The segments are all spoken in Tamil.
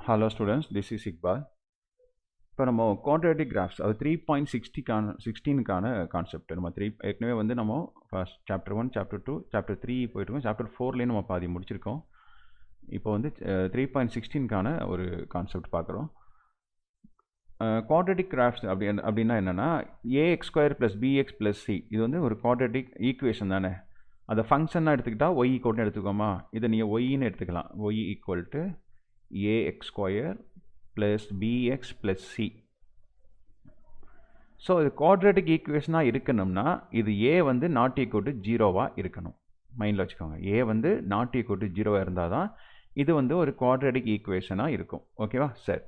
Hello students, this is Iqbal. இப்போ நம்ம quadratic graphs அது 3.16 கான்செப்ட் நம்ம ஏற்கனவே வந்து நம்ம ஃபர்ஸ்ட் சாப்டர் 1 சாப்டர் 2 சாப்டர் 3 போயிட்டுருக்கோம். சாப்டர் 4லேயே நம்ம பாதி முடிச்சிருக்கோம். இப்போ வந்து 3.16 ஒரு கான்செப்ட் பார்க்குறோம். quadratic graphs அப்படின்னா என்னென்னா ax² + bx + c இது வந்து ஒரு quadratic ஈக்குவேஷன் தானே. அதை ஃபங்க்ஷனாக எடுத்துக்கிட்டால் y ஈக்குவல்னு எடுத்துக்கோமா, இதை நீங்கள் ஒய்ன்னு எடுத்துக்கலாம். y = ax² + bx + c. So இது குவாட்ரேட்டிக் ஈக்குவேஷனாக இருக்கணும்னா இது a வந்து ≠ 0 இருக்கணும். மைண்டில் வச்சுக்கோங்க, a வந்து ≠ 0 இருந்தால் தான் இது வந்து ஒரு குவாட்ரேட்டிக் ஈக்குவேஷனாக இருக்கும். ஓகேவா? சரி.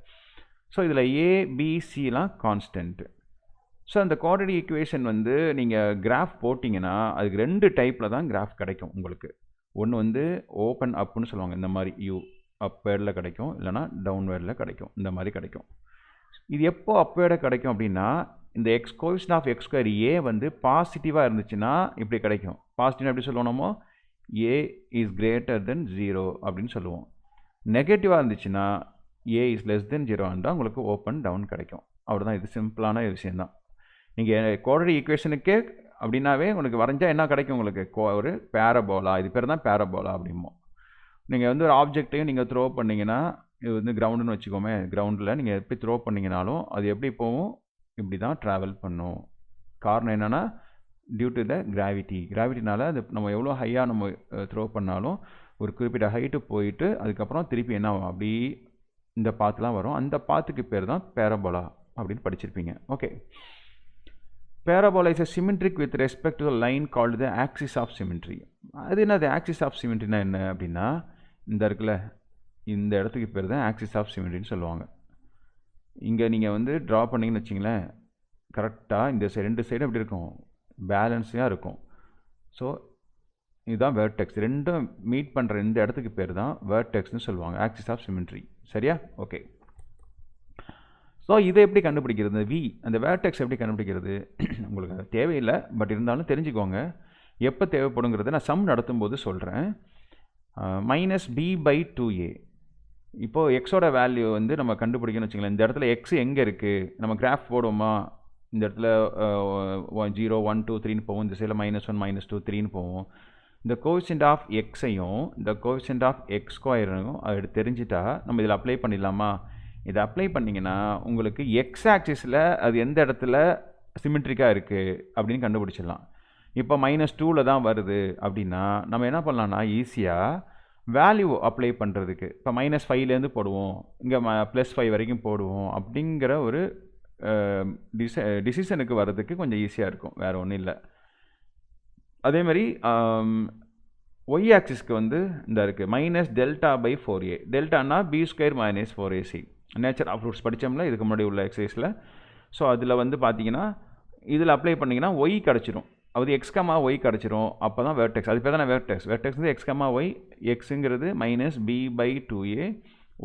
ஸோ இதில் a b cலாம் கான்ஸ்டன்ட்டு. ஸோ அந்த குவாட்ரேட்டிக் ஈக்குவேஷன் வந்து நீங்கள் கிராஃப் போட்டிங்கன்னா அதுக்கு 2 டைப்பில் தான் கிராஃப் கிடைக்கும் உங்களுக்கு. ஒன்று வந்து ஓப்பன் அப்புன்னு சொல்லுவாங்க, இந்த மாதிரி யூ அப்வேர்டில் கிடைக்கும், இல்லைனா டவுன்வேர்டில் கிடைக்கும், இந்த மாதிரி கிடைக்கும். இது எப்போ அப்வேர்டாக கிடைக்கும் அப்படின்னா இந்த கோஎஃபிஷியன்ட் ஆஃப் x² a வந்து பாசிட்டிவாக இருந்துச்சுன்னா இப்படி கிடைக்கும். பாசிட்டிவ் எப்படி சொல்லுவோமோ a is greater than 0 அப்படின்னு சொல்லுவோம். நெகட்டிவாக இருந்துச்சுன்னா a is less than 0 இருந்தால் உங்களுக்கு ஓப்பன் டவுன் கிடைக்கும். அவ்வளோதான், இது சிம்பிளான விஷயந்தான். நீங்கள் குவாட்ரேட்டிக் ஈக்குவேஷனுக்கே அப்படின்னாவே உங்களுக்கு வரைஞ்சால் என்ன கிடைக்கும், உங்களுக்கு ஒரு பேரபோலா, இது பேர் தான் பேரபோலா அப்படிமோ. நீங்கள் வந்து ஒரு ஆப்ஜெக்டையும் நீங்கள் த்ரோ பண்ணிங்கன்னா, இது வந்து கிரவுண்டுன்னு வச்சுக்கோமே, கிரவுண்டில் நீங்கள் எப்படி த்ரோ பண்ணிங்கனாலும் அது எப்படி போகும், இப்படி தான் ட்ராவல் பண்ணும். காரணம் என்னென்னா டியூ டு த கிராவிட்டினால அது நம்ம எவ்வளோ ஹையாக நம்ம த்ரோ பண்ணாலும் ஒரு குறிப்பிட்ட ஹைட்டு போயிட்டு அதுக்கப்புறம் திருப்பி என்ன ஆகும், அப்படி இந்த பாத்துலாம் வரும். அந்த பாத்துக்கு பேர் தான் பேரபோலா அப்படின்னு படிச்சிருப்பீங்க. Okay, Parabola is a symmetric with respect to the line called the axis of symmetry. அது என்னது axis of symmetry என்ன அப்படின்னா, இந்த இருக்குல்ல இந்த இடத்துக்கு பேர் தான் axis of symmetry சொல்லுவாங்க. இங்கே நீங்கள் வந்து ட்ரா பண்ணிங்கன்னு வச்சிங்களேன், கரெக்டாக இந்த ரெண்டு சைடும் எப்படி இருக்கும், பேலன்ஸாக இருக்கும். ஸோ இதுதான் வேர்டெக்ஸ். ரெண்டும் மீட் பண்ணுற இந்த இடத்துக்கு பேர் தான் வேர்டெக்ஸ்னு சொல்லுவாங்க, axis of symmetry. சரியா? ஓகே. ஸோ இதை எப்படி கண்டுபிடிக்கிறது, அந்த வேர்டெக்ஸ் எப்படி கண்டுபிடிக்கிறது உங்களுக்கு அது தேவையில்லை, பட் இருந்தாலும் தெரிஞ்சுக்கோங்க எப்போ தேவைப்படுங்கிறத நான் சம் நடத்தும்போது சொல்கிறேன். -b/2a. இப்போது எக்ஸோட வேல்யூ வந்து நம்ம கண்டுபிடிக்கணும்னு வச்சுக்கலாம். இந்த இடத்துல எக்ஸ் எங்கே இருக்குது, நம்ம கிராஃப் போடுவோமா, இந்த இடத்துல 0 1 2 3ன்னு போவோம், இந்த சைடில் -1 -2 3ன்னு போவோம். இந்த கோஎஃபிஷியன்ட் ஆஃப் எக்ஸையும் இந்த கோஎஃபிஷியன்ட் ஆஃப் x²யும் அது தெரிஞ்சிட்டா நம்ம இதில் அப்ளை பண்ணிடலாமா. இதை அப்ளை பண்ணிங்கன்னா உங்களுக்கு எக்ஸ் ஆக்சிஸில் அது எந்த இடத்துல சிமெட்ரிக்காக இருக்குது அப்படின்னு கண்டுபிடிச்சிடலாம். இப்போ -2ல் தான் வருது அப்படின்னா நம்ம என்ன பண்ணலான்னா ஈஸியாக வேல்யூ அப்ளை பண்ணுறதுக்கு இப்போ -5லேருந்து போடுவோம், இங்கே +5 வரைக்கும் போடுவோம் அப்படிங்கிற ஒரு டிசிஷனுக்கு வர்றதுக்கு கொஞ்சம் ஈஸியாக இருக்கும், வேறு ஒன்றும் இல்லை. அதேமாதிரி ஒய் ஆக்சிஸ்க்கு வந்து இந்த இருக்குது -delta/4a. டெல்டானா b² - 4ac. Nature of roots படித்தோம்ல இதுக்கு முன்னாடி உள்ள எக்ஸசைஸில். ஸோ அதில் வந்து பார்த்தீங்கன்னா இதில் அப்ளை பண்ணிங்கன்னா ஒய் கிடச்சிரும், அது x, y கிடச்சிரும். அப்போ தான் வேர்டெக்ஸ், அது பேர் தானே வேர்டெக்ஸ். வேர்டெக்ஸ் வந்து x, y. எக்ஸுங்கிறது -b/2a,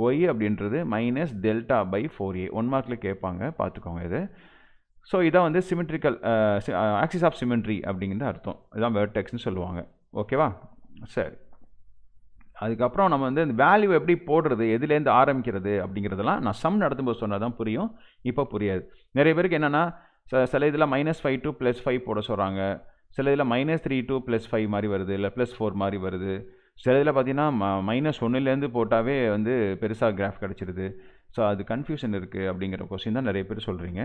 ஒய் அப்படின்றது -delta/4a. 1 மார்க்கில் கேட்பாங்க, பார்த்துக்கோங்க இது. ஸோ இதான் வந்து சிமெட்ரிக்கல் ஆக்சிஸ் ஆஃப் சிமெட்ரி அப்படிங்கிறது அர்த்தம். இதுதான் வேர்டெக்ஸ்னு சொல்லுவாங்க. ஓகேவா? சரி. அதுக்கப்புறம் நம்ம வந்து இந்த வேல்யூ எப்படி போடுறது, எதுலேருந்து ஆரம்பிக்கிறது அப்படிங்கிறதெல்லாம் நான் சம் நடத்தும்போது சொன்னால் தான் புரியும், இப்போ புரியாது. நிறைய பேருக்கு என்னென்னா சில இதில் -5 to +5 போட சொல்கிறாங்க, சில இதில் -3 to +5 மாதிரி வருது, இல்லை +4 மாதிரி வருது. சில இதில் பார்த்தீங்கன்னா -1லேருந்து போட்டாவே வந்து பெருசாக கிராஃப் கிடச்சிருது. ஸோ அது கன்ஃபியூஷன் இருக்குது அப்படிங்கிற கொஸ்டின் தான் நிறைய பேர் சொல்கிறீங்க.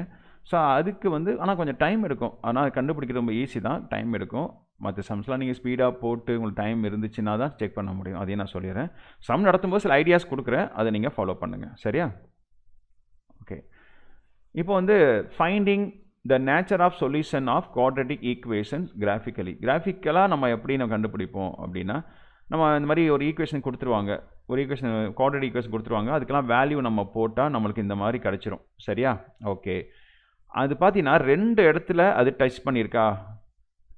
ஸோ அதுக்கு வந்து ஆனால் கொஞ்சம் டைம் எடுக்கும், ஆனால் அது கண்டுபிடிக்கிறது ரொம்ப ஈஸி தான், டைம் எடுக்கும். மற்ற சம்ஸ்லாம் நீங்கள் ஸ்பீடாக போட்டு உங்களுக்கு டைம் இருந்துச்சுன்னா தான் செக் பண்ண முடியும். அதையும் நான் சொல்லிடுறேன். சம் நடத்தும்போது சில ஐடியாஸ் கொடுக்குறேன், அதை நீங்கள் ஃபாலோ பண்ணுங்கள். சரியா? ஓகே. இப்போ வந்து finding the nature of solution of quadratic equations கிராஃபிக்கலாக நம்ம எப்படி நம்ம கண்டுபிடிப்போம் அப்படின்னா, நம்ம இந்த மாதிரி ஒரு ஈக்குவேஷன் கொடுத்துருவாங்க, ஒரு ஈக்குவேஷன் குவாட்ரேட்டிக் ஈக்குவேஷன் கொடுத்துருவாங்க, அதுக்கெல்லாம் வேல்யூ நம்ம போட்டால் நம்மளுக்கு இந்த மாதிரி கிடச்சிரும். சரியா? ஓகே. அது பார்த்தீங்கன்னா 2 இடத்துல அது டச் பண்ணியிருக்கா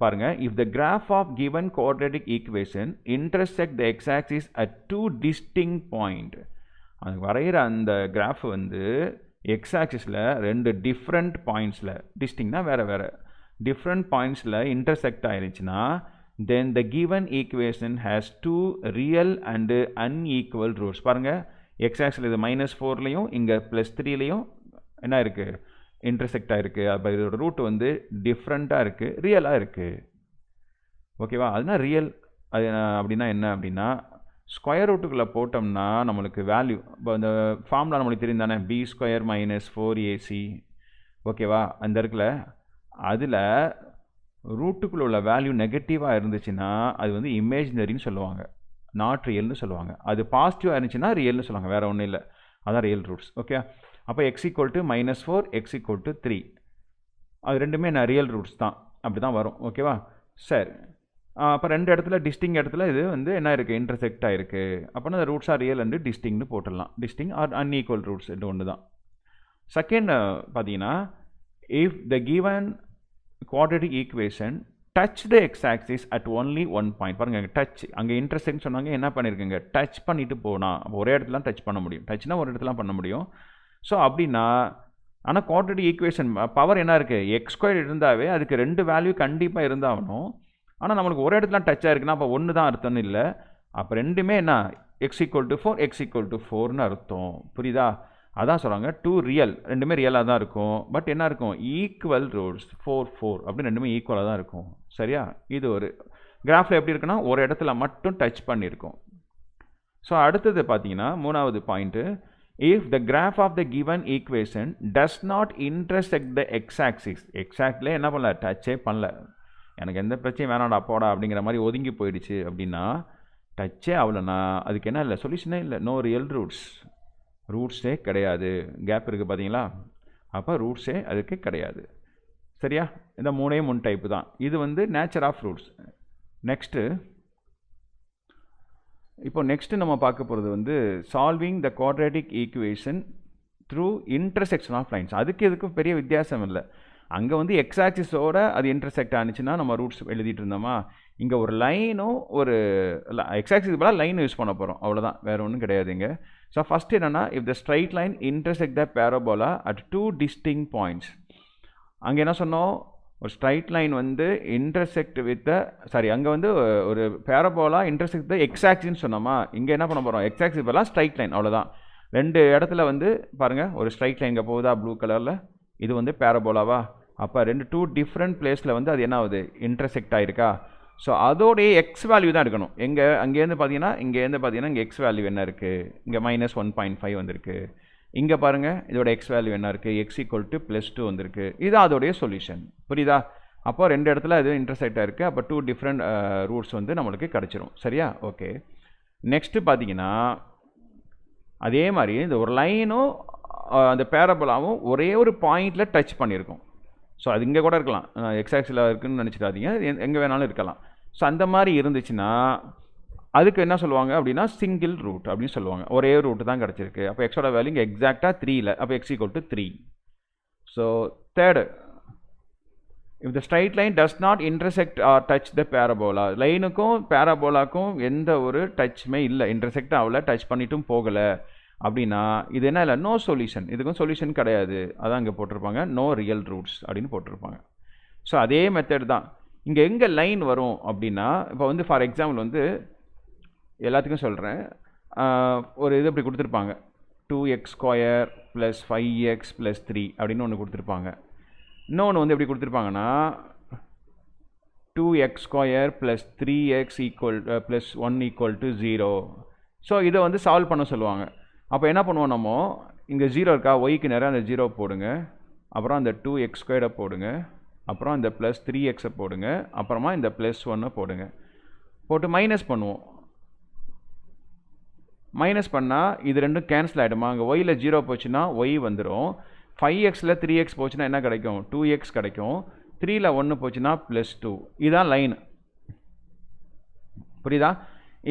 பாருங்கள். If the graph of given quadratic equation intersect the X axis at 2 distinct point, அது வரைகிற அந்த கிராஃப் வந்து எக்ஸ் ஆக்சிஸில் 2 டிஃப்ரெண்ட் பாயிண்ட்ஸில், டிஸ்டிங்னா வேறு வேறு டிஃப்ரெண்ட் பாயிண்ட்ஸில் இன்டர்செக்ட் ஆயிருச்சுன்னா then the given equation has 2 real and unequal roots. பாருங்க, எக்ஸ் ஆக்சில் இது -4லையும் இங்கே +3லையும் என்ன இருக்குது, இன்டர்செக்ட் ஆகிருக்கு. அப்போ இதோட ரூட் வந்து டிஃப்ரெண்ட்டாக இருக்குது, ரியலாக இருக்குது. ஓகேவா? அதுனா ரியல் அது அப்படின்னா என்ன அப்படின்னா, ஸ்கொயர் ரூட்டுக்குள்ளே போட்டோம்னா நம்மளுக்கு வேல்யூ இப்போ அந்த ஃபார்முலா நம்மளுக்கு தெரியும் தானே, b² - 4ac. ஓகேவா? அந்த இருக்குல்ல, அதில் ரூட்டுக்குள்ளே உள்ள வேல்யூ நெகட்டிவாக இருந்துச்சுன்னா அது வந்து இமேஜினரின்னு சொல்லுவாங்க, நாட் ரியல்னு சொல்லுவாங்க. அது பாசிட்டிவாக இருந்துச்சுன்னா ரியல்னு சொல்லுவாங்க, வேறு ஒன்றும் இல்லை. அதான் ரியல் ரூட்ஸ். ஓகே, அப்போ x = -4, x = 3, அது ரெண்டுமே நான் ரியல் ரூட்ஸ் தான், அப்படி தான் வரும். ஓகேவா? சரி, அப்போ ரெண்டு இடத்துல டிஸ்டிங் இடத்துல இது வந்து என்ன இருக்குது, இன்டர்செக்ட் ஆகிருக்கு. அப்போனா அந்த ரூட்ஸ் ஆர் ரியல் அண்டு டிஸ்டிங்னு போட்டுடலாம். டிஸ்டிங் ஆர் அன்ஈக்குவல் ரூட்ஸ் இது ஒன்று தான். செகண்ட் பார்த்தீங்கன்னா, if the given quadratic equation touch the X axis at only one point. பாருங்கள், டச் அங்கே இன்டர்செக்ட் சொன்னாங்க, என்ன பண்ணியிருக்குங்க, டச் பண்ணிட்டு போனால் ஒரே இடத்துல டச் பண்ண முடியும். டச்னா ஒரு இடத்துல பண்ண முடியும். ஸோ அப்படின்னா, ஆனால் குவாட்ரேட்டிக் ஈக்குவேஷன் பவர் என்ன இருக்குது, x² இருந்தாவே அதுக்கு ரெண்டு வேல்யூ கண்டிப்பாக இருந்தாகணும். ஆனால் நம்மளுக்கு ஒரு இடத்துல டச் ஆகிருக்குன்னா அப்போ ஒன்று தான் அர்த்தம்னு இல்லை. அப்போ ரெண்டுமே என்ன, x = 4, x = 4ன்னு அர்த்தம். புரியுதா? அதான் சொல்கிறாங்க, டூ ரியல், ரெண்டுமே ரியலாக தான் இருக்கும். பட் என்ன இருக்கும், ஈக்குவல் ரூட்ஸ் 4, 4 அப்படின்னு ரெண்டுமே ஈக்குவலாக தான் இருக்கும். சரியா? இது ஒரு கிராஃபில் எப்படி இருக்குன்னா ஒரு இடத்துல மட்டும் டச் பண்ணியிருக்கோம். ஸோ அடுத்தது பார்த்தீங்கன்னா மூணாவது point, if the graph of the given equation does not intersect the X axis. X ஆக்சிலே என்ன பண்ணல, டச்சே பண்ணல, எனக்கு எந்த பிரச்சனையும் வேணாடா போடா அப்படிங்கிற மாதிரி ஒதுங்கி போயிடுச்சு அப்படின்னா, டச்சே ஆகலன்னா அதுக்கு என்ன இல்லை, சொல்யூஷனே இல்லை, நோ ரியல் ரூட்ஸ், ரூட்ஸே கிடையாது. கேப் இருக்குது பார்த்தீங்களா? அப்போ ரூட்ஸே அதுக்கு கிடையாது. சரியா? இந்த மூணே மூணு டைப்பு தான். இது வந்து நேச்சர் ஆஃப் ரூட்ஸ். நெக்ஸ்ட்டு இப்போ நெக்ஸ்ட்டு நம்ம பார்க்க போகிறது வந்து solving the quadratic equation through intersection of lines. அதுக்கு இதுக்கும் பெரிய வித்தியாசம் இல்லை. அங்கே வந்து எக்ஸ் ஆக்சிஸோட அது இன்டர்செக்ட் ஆனிச்சுன்னா நம்ம ரூட்ஸ் எழுதிட்டு இருந்தோமா, இங்கே ஒரு லைனும் ஒரு எக்ஸ் ஆக்சிஸ் பதிலாக லைன் யூஸ் பண்ண போகிறோம், அவ்வளோதான், வேறு ஒன்றும் கிடையாதுங்க. ஸோ ஃபஸ்ட் என்னென்னா, if the straight line intersect the parabola at 2 distinct points. அங்கே என்ன சொன்னோம், ஒரு ஸ்ட்ரைட் லைன் வந்து இன்டர்செக்ட் வித் அங்கே வந்து ஒரு பேரபோலா இன்டர்செக்ட் த எக்ஸ் ஆக்சிஸ்ன்னு சொன்னோமா, இங்கே என்ன பண்ண போகிறோம், எக்ஸ் ஆக்சிஸ் பதிலாக ஸ்ட்ரைட் லைன், அவ்வளோதான். ரெண்டு இடத்துல வந்து பாருங்கள், ஒரு ஸ்ட்ரைட் லைன் இங்கே போகுதா ப்ளூ கலரில், இது வந்து பேரபோலாவா, அப்போ டூ டிஃப்ரெண்ட் பிளேஸில் வந்து அது என்ன ஆகுது, இன்டர்செக்ட் ஆகிருக்கா. ஸோ அதோடைய எக்ஸ் வேல்யூ தான் எடுக்கணும். அங்கேருந்து பார்த்தீங்கன்னா இங்கே எக்ஸ் வேல்யூ என்ன இருக்குது, இங்கே -1.5 வந்திருக்கு. இங்கே பாருங்கள், இதோட எக்ஸ் வேல்யூ என்ன இருக்குது, x = +2 வந்திருக்கு. இது அதோடைய சொல்யூஷன். புரியுதா? அப்போ ரெண்டு இடத்துல இது இன்டர்செக்ட் ஆகிருக்கு. அப்போ டூ டிஃப்ரெண்ட் ரூட்ஸ் வந்து நம்மளுக்கு கிடச்சிரும். சரியா? ஓகே, நெக்ஸ்ட்டு பார்த்தீங்கன்னா அதே மாதிரி இந்த ஒரு லைனும் அந்த பேரபோலாவும் ஒரே ஒரு பாயிண்டில் டச் பண்ணியிருக்கோம். ஸோ அது இங்கே கூட இருக்கலாம், எக்ஸ் ஆக்சிஸில் இருக்குன்னு நினச்சிடாதீங்க, எங்கே வேணாலும் இருக்கலாம். ஸோ அந்த மாதிரி இருந்துச்சுன்னா அதுக்கு என்ன சொல்லுவாங்க அப்படின்னா சிங்கிள் ரூட் அப்படின்னு சொல்லுவாங்க. ஒரே ரூட்டு தான் கிடச்சிருக்கு. அப்போ எக்ஸோட வேல்யூ இங்கே எக்ஸாக்டாக 3 அப்போ x = 3. So third, if the straight line does not intersect or touch the parabola. லைனுக்கும் பேரபோலாக்கும் எந்த ஒரு டச்சுமே இல்லை, இன்டர்செக்ட் ஆகலை, டச் பண்ணிட்டும் போகலை அப்படின்னா இது என்ன இல்லை, நோ சொல்யூஷன். இதுக்கும் சொல்யூஷன் கிடையாது. அதான் இங்கே போட்டிருப்பாங்க, நோ ரியல் ரூட்ஸ் அப்படின்னு போட்டிருப்பாங்க. ஸோ அதே மெத்தட் தான் இங்கே. எங்கே லைன் வரும் அப்படின்னா, இப்போ வந்து ஃபார் எக்ஸாம்பிள் வந்து எல்லாத்துக்கும் சொல்கிறேன், ஒரு இது இப்படி கொடுத்துருப்பாங்க, 2x² + 5x + 3 அப்படின்னு ஒன்று கொடுத்துருப்பாங்க. இன்னொன்று வந்து எப்படி கொடுத்துருப்பாங்கன்னா 2x² + 3x + 1 = 0. ஸோ இதை வந்து சால்வ் பண்ண சொல்லுவாங்க. அப்போ என்ன பண்ணுவோம், நம்ம இங்கே 0 இருக்கா, ஒய்க்கு நேரம் அந்த 0 போடுங்க, அப்புறம் அந்த 2x² போடுங்க, அப்புறம் அந்த +3x போடுங்க, அப்புறமா இந்த +1 போடுங்க, போட்டு மைனஸ் பண்ணுவோம். மைனஸ் பண்ணால் இது ரெண்டும் கேன்சல் ஆகிடுமா, அங்கே ஒயில் 0 போச்சுன்னா ஒய் வந்துடும், 5xல் 3x போச்சுன்னா என்ன கிடைக்கும், 2x கிடைக்கும், 3ல் 1 போச்சுன்னா +2. இதுதான் லைன். புரியுதா?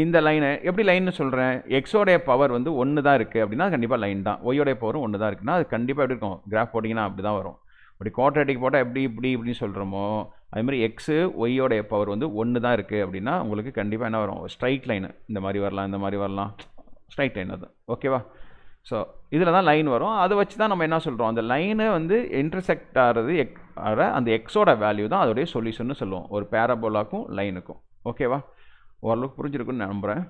இந்த லைனை எப்படி லைன்னு சொல்கிறேன், எக்ஸோடைய பவர் வந்து 1 தான் இருக்குது அப்படின்னா கண்டிப்பாக லைன் தான், ஒய்யோடைய பவரும் 1 தான் இருக்குன்னா அது கண்டிப்பாக எப்படி இருக்கும், கிராஃப் போட்டிங்கன்னா அப்படி தான் வரும். அப்படி குவாட்ரேட்டிக் போட்டால் எப்படி இப்படின்னு சொல்கிறோமோ அதுமாதிரி எக்ஸு ஒய்யோடைய பவர் வந்து 1 தான் இருக்குது அப்படின்னா உங்களுக்கு கண்டிப்பாக என்ன வரும், ஸ்ட்ரைட் லைனு இந்த மாதிரி வரலாம், இந்த மாதிரி வரலாம், ஸ்ட்ரைட் லைன் அது. ஓகேவா? ஸோ இதில் தான் லைன் வரும். அதை வச்சு தான் நம்ம என்ன சொல்கிறோம், அந்த லைனை வந்து இன்டர்செக்ட் ஆகிறது அந்த எக்ஸோட வேல்யூ தான் அதோடைய சொல்யூஷன்னு சொல்லுவோம், ஒரு பேரபோலாக்கும் லைனுக்கும். ஓகேவா? ஓரளவுக்கு புரிஞ்சிருக்குன்னு நம்புகிறேன்.